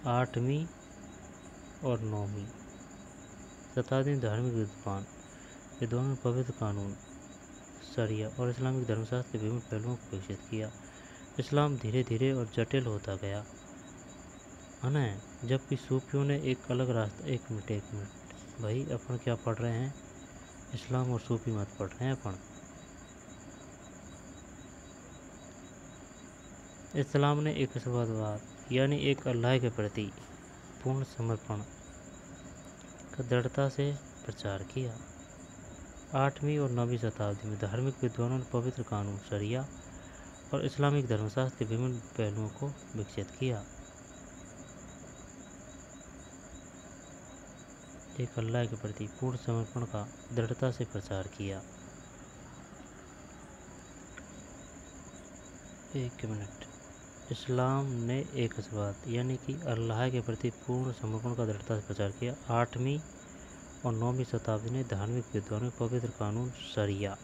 8वीं और 9वीं शताब्दी में धार्मिक विद्वानों ने पवित्र कानून, शरिया और इस्लामिक धर्मशास्त्र के विभिन्न पहलुओं को विकसित किया। इस्लाम धीरे धीरे और जटिल होता गया, है ना। जबकि सूफियों ने एक अलग रास्ता। एक मिनट भाई, अपन क्या पढ़ रहे हैं? इस्लाम और सूफी मत पढ़ रहे हैं अपन। इस्लाम ने एक असरवाद यानी एक अल्लाह के प्रति पूर्ण समर्पण का दृढ़ता से प्रचार किया। 8वीं और 9वीं शताब्दी में धार्मिक विद्वानों ने पवित्र कानून, शरिया और इस्लामिक धर्मशास्त्र के विभिन्न पहलुओं को विकसित किया। एक अल्लाह के प्रति पूर्ण समर्पण का दृढ़ता से प्रचार किया। एक मिनट। इस्लाम ने एक असरवाद यानी कि अल्लाह के प्रति पूर्ण समर्पण का दृढ़ता से प्रचार किया। 8वीं और 9वीं शताब्दी ने धार्मिक विद्वानों ने पवित्र कानून, शरिया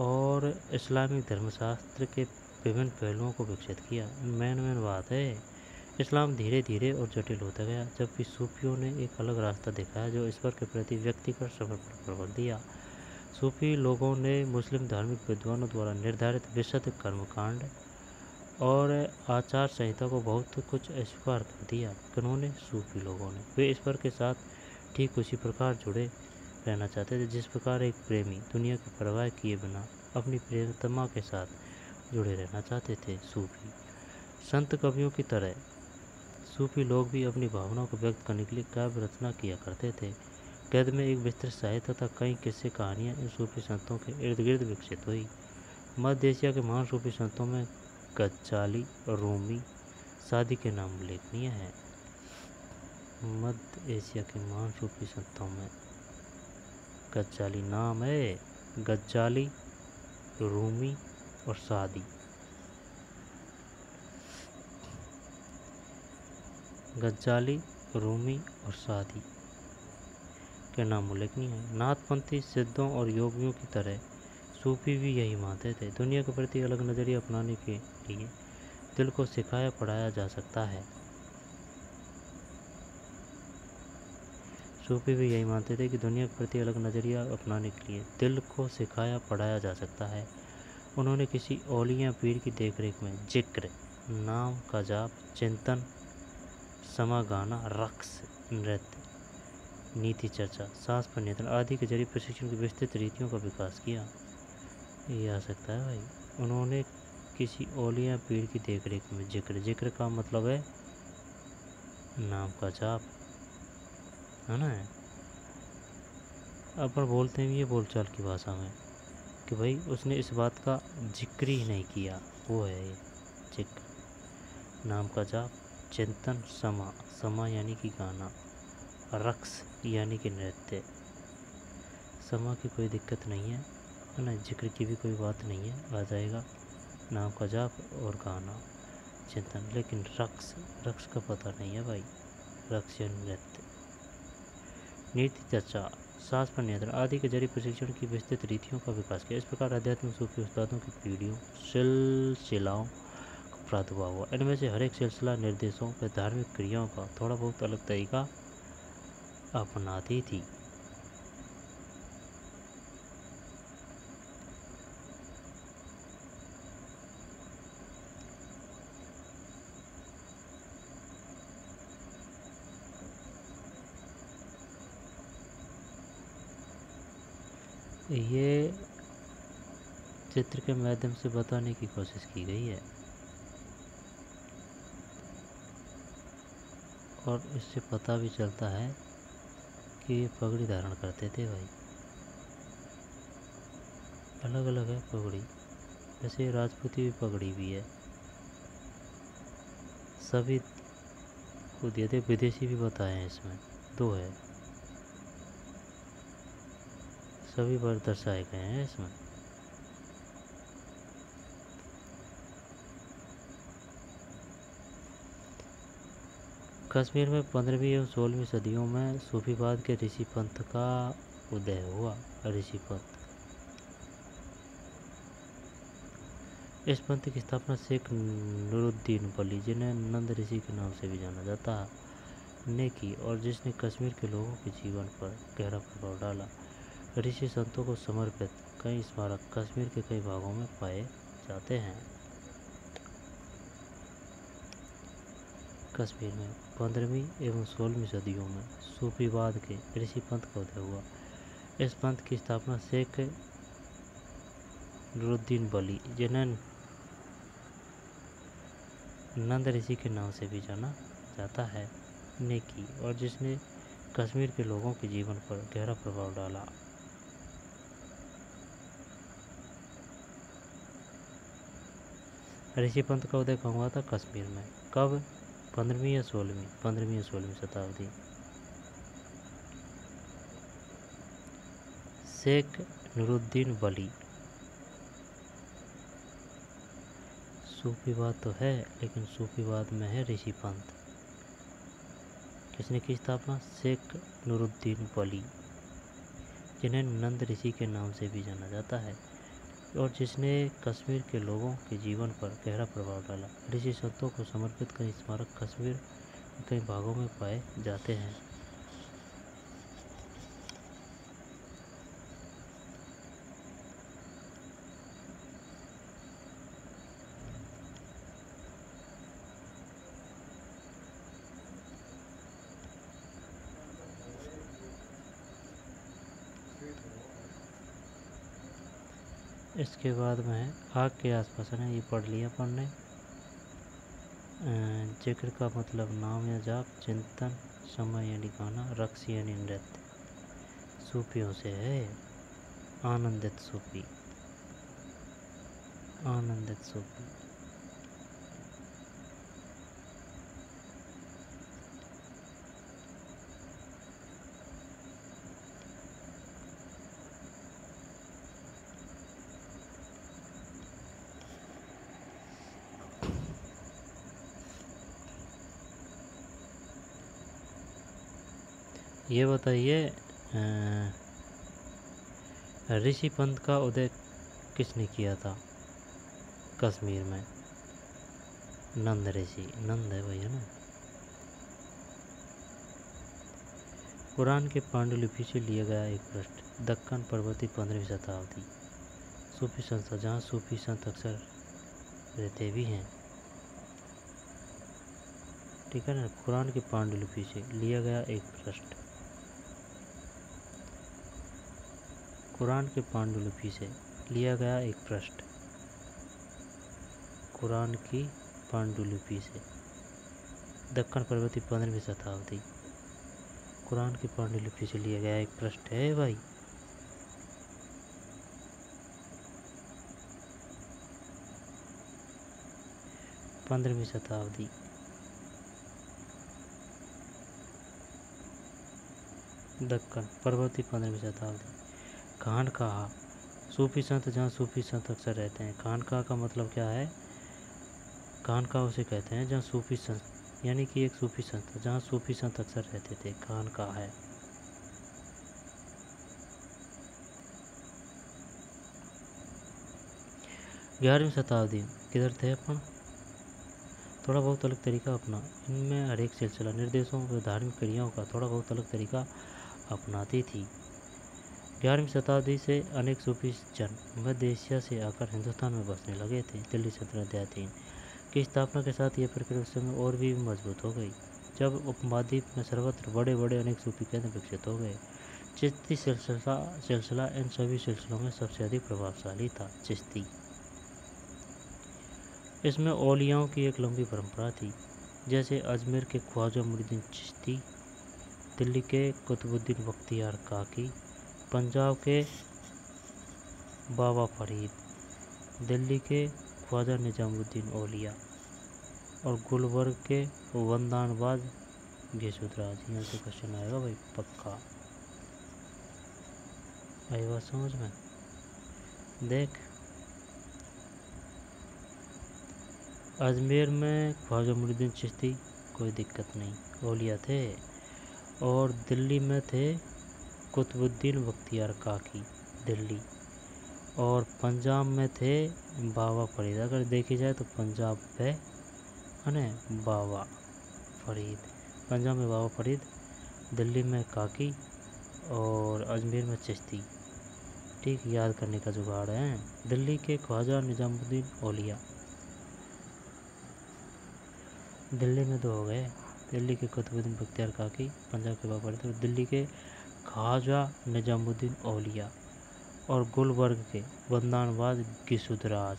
और इस्लामिक धर्मशास्त्र के विभिन्न पहलुओं को विकसित किया। मेन बात है, इस्लाम धीरे धीरे और जटिल होता गया, जबकि सूफियों ने एक अलग रास्ता दिखाया जो ईश्वर के प्रति व्यक्तिगत समर्पण पर बल दिया। सूफी लोगों ने मुस्लिम धार्मिक विद्वानों द्वारा निर्धारित विशुद्ध कर्मकांड और आचार संहिता को बहुत कुछ अस्वीकार कर दिया। उन्होंने सूफी लोगों ने वे ईश्वर के साथ ठीक उसी प्रकार जुड़े रहना चाहते थे जिस प्रकार एक प्रेमी दुनिया की परवाह किए बिना अपनी प्रियतमा के साथ जुड़े रहना चाहते थे। सूफी संत कवियों की तरह सूफी लोग भी अपनी भावनाओं को व्यक्त करने के लिए काव्य रचना किया करते थे। गद्य में एक विस्तृत साहित्य तथा कई किस्से कहानियाँ इन सूफी संतों के इर्द गिर्द विकसित हुई। मध्य एशिया के महान सूफी संतों में गज्जाली, रूमी, सादी के नाम उल्लेखनीय है। मध्य एशिया के महान सूफी संतों में गज्जाली नाम है, गज्जाली, रूमी और सादी। गज्जाली, रूमी और सादी के नाम उल्लेखनीय है। नाथपंथी सिद्धों और योगियों की तरह सूफी भी यही मानते थे। दुनिया के प्रति अलग नज़रिया अपनाने के लिए दिल को सिखाया पढ़ाया जा सकता है। सूफी भी यही मानते थे कि दुनिया के प्रति अलग नज़रिया अपनाने के लिए दिल को सिखाया पढ़ाया जा सकता है। उन्होंने किसी औलिया पीर की देखरेख में जिक्र, नाम का जाप, चिंतन, समा गाना, रक्स, नृत्य, नीति चर्चा, सांस पर नियंत्रण आदि के जरिए प्रशिक्षण की विस्तृत रीतियों का विकास किया। ये आ सकता है भाई। उन्होंने किसी औलिया पीर की देखरेख में जिक्र का मतलब है नाम का जाप, है ना। अपन बोलते हैं ये बोलचाल की भाषा में कि भाई उसने इस बात का जिक्र ही नहीं किया, वो है ये जिक्र। नाम का जाप, चिंतन, समा यानी कि गाना, रक्स यानी कि नृत्य। समा की कोई दिक्कत नहीं है ना, जिक्र की भी कोई बात नहीं है, आ जाएगा। नाम का जाप और गाना, चिंतन। लेकिन रक्स का पता नहीं है भाई, रक्स या नृत्य। नीति चर्चा, सांस पर नियंत्रण आदि के जरिए प्रशिक्षण की विस्तृत रीतियों का विकास किया। इस प्रकार आध्यात्मिक सूफी उस्तादों की पीढ़ियों सिलसिलाओं प्रादुर्भाव हुआ। इनमें से हर एक सिलसिला निर्देशों व धार्मिक क्रियाओं का थोड़ा बहुत अलग तरीका अपनाती थी। ये चित्र के माध्यम से बताने की कोशिश की गई है और इससे पता भी चलता है कि ये पगड़ी धारण करते थे भाई। अलग अलग है पगड़ी, वैसे राजपूती भी पगड़ी भी है, सभी को दिए थे। विदेशी भी बताए हैं, इसमें 2 है, सभी वर्ग दर्शाए गए हैं इसमें। कश्मीर में 15वीं एवं 16वीं सदियों में सूफीवाद के ऋषि पंथ का उदय हुआ। ऋषि पंथ, इस पंथ की स्थापना शेख नूरुद्दीन वली, जिन्हें नंद ऋषि के नाम से भी जाना जाता है, ने की और जिसने कश्मीर के लोगों के जीवन पर गहरा प्रभाव डाला। ऋषि संतों को समर्पित कई स्मारक कश्मीर के कई भागों में पाए जाते हैं। कश्मीर में 15वीं एवं 16वीं सदियों में सूफीवाद के ऋषि पंथ का उदय हुआ। इस पंथ की स्थापना शेख नूरुद्दीन वली, जिन्हें नंद ऋषि के नाम से भी जाना जाता है, ने की और जिसने कश्मीर के लोगों के जीवन पर गहरा प्रभाव डाला। ऋषि पंथ का उदय कहाँ हुआ था? कश्मीर में। कब? 15वीं या 16वीं? 15वीं या 16वीं शताब्दी। शेख नूरुद्दीन वली। सूफीवाद तो है, लेकिन सूफीवाद में है ऋषि पंथ। किसने की स्थापना? शेख नूरुद्दीन वली, जिन्हें नंद ऋषि के नाम से भी जाना जाता है और जिसने कश्मीर के लोगों के जीवन पर गहरा प्रभाव डाला। ऋषि संतों को समर्पित कई स्मारक कश्मीर के कई भागों में पाए जाते हैं। इसके बाद में आग के आसपास है, ये पढ़ लिया अपन ने। जिक्र का मतलब नाम या जाप, चिंतन, समय यानी गाना, रक्स यानी नृत्य। सूफियों से है, आनंदित सूफी, आनंदित सूफी। ये बताइए, ऋषि पंथ का उदय किसने किया था कश्मीर में? नंद ऋषि, नंद है भैया ना। कुरान के पांडुलिपि से लिया गया एक पृष्ठ। दक्कन पर्वती 15वीं शताब्दी। सूफी संस्था, जहाँ सूफी संत अक्सर रहते भी हैं, ठीक है ना। कुरान के पांडुलिपि से लिया गया एक पृष्ठ। कुरान के पांडुलिपि से लिया गया एक पृष्ठ। कुरान की पांडुलिपि से, दक्कन पर्वती 15वीं शताब्दी। कुरान की पांडुलिपि से लिया गया एक पृष्ठ है भाई। पंद्रहवीं शताब्दी। दक्कन पर्वती 15वीं शताब्दी। खानकाह, सूफी संत, जहाँ सूफी संत अक्सर रहते हैं। खानकाह का मतलब क्या है? खानकाह उसे कहते हैं जहाँ सूफी संत, यानी कि एक सूफी संत, जहाँ सूफी संत अक्सर रहते थे, खानकाह है। ग्यारहवीं शताब्दी किधर थे अपन? थोड़ा बहुत अलग तरीका अपना। इनमें हर एक सिलसिला निर्देशों व धार्मिक क्रियाओं का थोड़ा बहुत अलग तरीका अपनाती थी। 11वीं शताब्दी से अनेक सूफी जन मध्य एशिया से आकर हिंदुस्तान में बसने लगे थे। दिल्ली सल्तनत अध्याय की स्थापना के साथ यह प्रक्रिया उस समय और भी मजबूत हो गई, जब उपमहाद्वीप में सर्वत्र बड़े बड़े अनेक सूफी केंद्र विकसित हो गए। चिश्ती सिलसिला इन सभी सिलसिलों में सबसे अधिक प्रभावशाली था। चिश्ती, इसमें औलियाओं की एक लंबी परंपरा थी, जैसे अजमेर के ख्वाजा मुइनुद्दीन चिश्ती, दिल्ली के कुतुबुद्दीन बख्तियार काकी, पंजाब के बाबा फरीद, दिल्ली के ख्वाजा निजामुद्दीन औलिया और गुलबर्ग के वंदानबाज गीसुदराज। यहाँ से क्वेश्चन आएगा भाई पक्का। आई बात समझ में? देख, अजमेर में ख्वाजा मुइनुद्दीन चिश्ती कोई दिक्कत नहीं, औलिया थे। और दिल्ली में थे कुतुबुद्दीन बख्तियार काकी, दिल्ली। और पंजाब में थे बाबा फरीद। अगर देखी जाए तो पंजाब पे है बाबा फरीद, पंजाब में बाबा फरीद, दिल्ली में काकी और अजमेर में चिश्ती। ठीक, याद करने का जुगाड़ है। दिल्ली के ख्वाजा निजामुद्दीन औलिया, दिल्ली में तो हो गए, दिल्ली के कुतुबुद्दीन बख्तियार काकी, पंजाब के बाबा फरीद, दिल्ली के ख्वाजा निजामुद्दीन औलिया और गुलबर्ग के वंदानबाज गीसुदराज।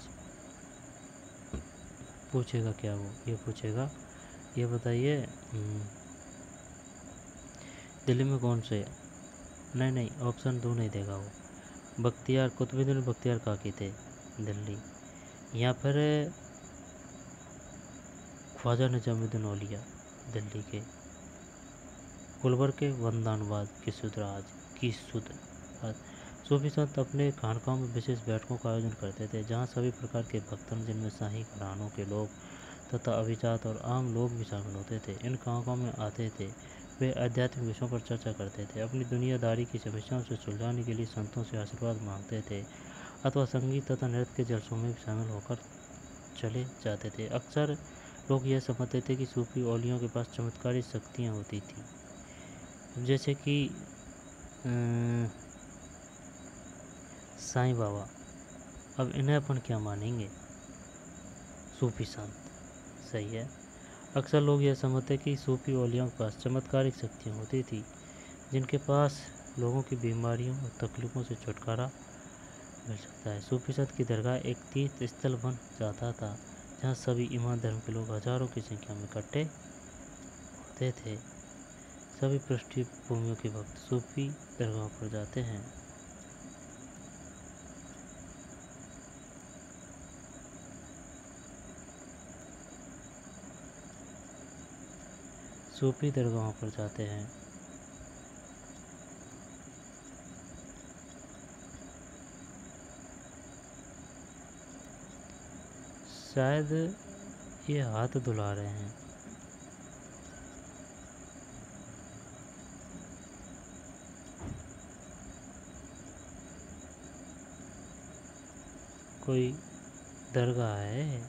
पूछेगा क्या वो? ये पूछेगा, ये बताइए दिल्ली में कौन से? नहीं, ऑप्शन 2 नहीं देगा वो। बख्तियार कुतुबुद्दीन बख्तियार काकी थे दिल्ली, या फिर ख्वाजा निजामुद्दीन औलिया दिल्ली के, गुलबर्ग के वंदानबाज गीसुदराज। सूफी संत अपने खानकाहों में विशेष बैठकों का आयोजन करते थे, जहां सभी प्रकार के भक्तन, जिनमें शाही घरानों के लोग तथा अभिजात और आम लोग भी शामिल होते थे, इन खानकाहों में आते थे। वे आध्यात्मिक विषयों पर चर्चा करते थे, अपनी दुनियादारी की समस्याओं से सुलझाने के लिए संतों से आशीर्वाद मांगते थे, अथवा संगीत तथा नृत्य के जलसों में भी शामिल होकर चले जाते थे। अक्सर लोग यह समझते थे कि सूफी औलियों के पास चमत्कारी शक्तियाँ होती थी, जैसे कि साईं बाबा। अब इन्हें अपन क्या मानेंगे? सूफी संत, सही है। अक्सर लोग यह समझते कि सूफी औलियों के पास चमत्कारिक शक्तियाँ होती थी, जिनके पास लोगों की बीमारियों और तकलीफ़ों से छुटकारा मिल सकता है। सूफी संत की दरगाह एक तीर्थ स्थल बन जाता था, जहाँ सभी ईमान धर्म के लोग हजारों की संख्या में इकट्ठे होते थे। सभी पृष्ठभूमियों के भक्त सूफी दरगाह पर जाते हैं। सूफी दरगाहों पर जाते हैं। शायद ये हाथ धुला रहे हैं। कोई दरगाह है।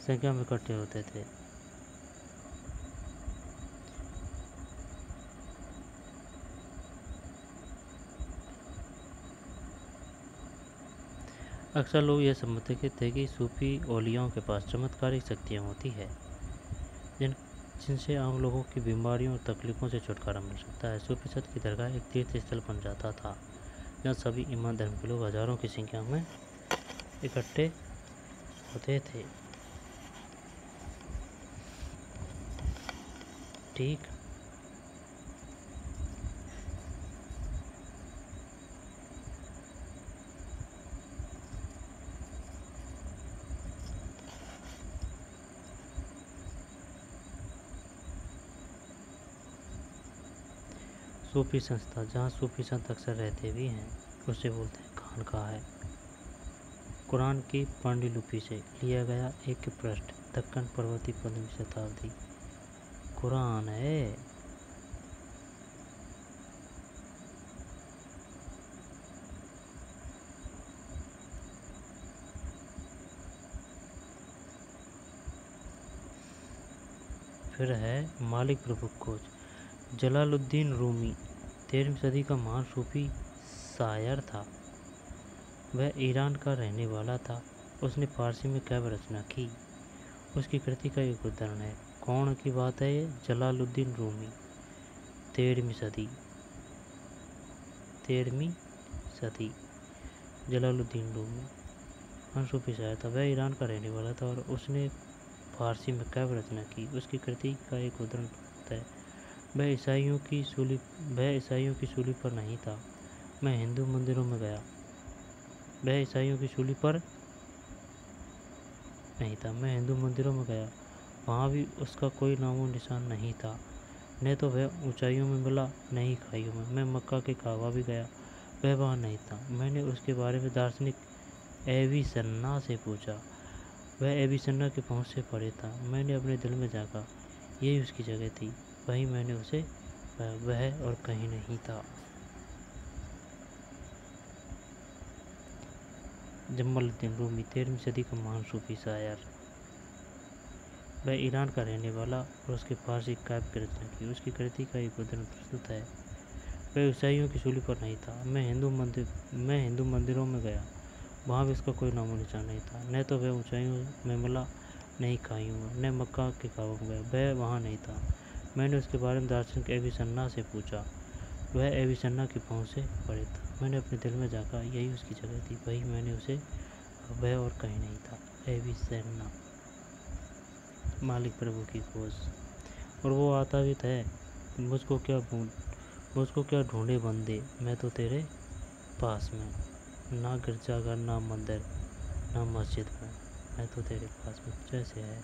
संख्या में इकट्ठे होते थे। अक्सर लोग यह समझते थे कि सूफी औलियाओं के पास चमत्कारिक शक्तियाँ होती है, जिनसे आम लोगों की बीमारियों और तकलीफ़ों से छुटकारा मिल सकता है। सूफी संत की दरगाह एक तीर्थ स्थल बन जाता था, जहाँ सभी ईमान धर्म के लोग हजारों की संख्या में इकट्ठे होते थे। ठीक, सूफी संस्था, जहाँ सूफी संत अक्सर रहते भी हैं, उसे बोलते हैं खानकाह है। कुरान की पांडुलिपि से लिया गया एक पृष्ठ, दक्कन पर्वती 15वीं शताब्दी। कुरान है। फिर है मालिक प्रभु खोज। जलालुद्दीन रूमी 13वीं सदी का महान सूफी शायर था। वह ईरान का रहने वाला था। उसने फारसी में काव्य रचना की। उसकी कृति का एक उदाहरण है। कौन की बात है ये? जलालुद्दीन रूमी 13वीं सदी। जलालुद्दीन रूमी महान सूफी शायर था। वह ईरान का रहने वाला था और उसने फारसी में काव्य रचना की। उसकी कृति का एक उदाहरण है। वह ईसाइयों की सूली पर नहीं था। मैं हिंदू मंदिरों में गया। वह ईसाइयों की सूली पर नहीं था। मैं हिंदू मंदिरों में गया, वहाँ भी उसका कोई नामो निशान नहीं था। न तो वह ऊंचाइयों में मिला, न ही खाइयों में। मैं मक्का के काबा भी गया, वह वहाँ नहीं था। मैंने उसके बारे में दार्शनिक एविसेना से पूछा। वह एविसेना के पहुँच से परे था। मैंने अपने दिल में झाँका, यही उसकी जगह थी। वहीं मैंने उसे पाया, वह और कहीं नहीं था। जमालुद्दीन रूमी 13वीं सदी का महान सूफी शायर। वह ईरान का रहने वाला और उसके फारसी काव्य की रचना की। उसकी कृति का एक उदाहरण प्रस्तुत है। वह ईसाइयों की सूली पर नहीं था। मैं हिंदू मंदिरों में गया, वहाँ भी उसका कोई नामो निशान नहीं था। न तो वह ऊंचाइयों में मिला, न ही खाइयों में। न मक्का के काबा में गया, वह वहाँ नहीं था। मैंने उसके बारे में दार्शनिक एविसेना से पूछा। वह एविसेना की पहुँच से परे था। मैंने अपने दिल में झाँका, यही उसकी जगह थी। वही मैंने उसे, वह और कहीं नहीं था। एविसेना, मालिक प्रभु की खोज। और वो आता भी था, मुझको क्या ढूंढे बंदे, मैं तो तेरे पास में। ना गिरजाघर, ना मंदिर, ना मस्जिद में, मैं तो तेरे पास में। जैसे है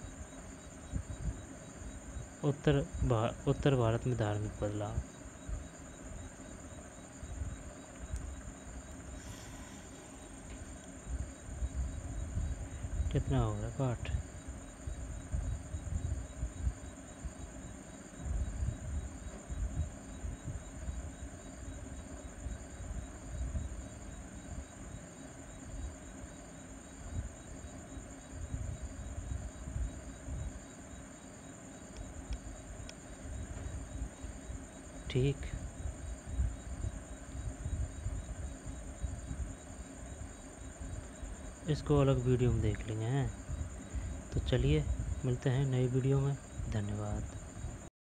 उत्तर भारत में धार्मिक बदलाव। कितना हो रहा है पाठ? ठीक, इसको अलग वीडियो में देख लेंगे हैं। तो चलिए मिलते हैं नई वीडियो में। धन्यवाद।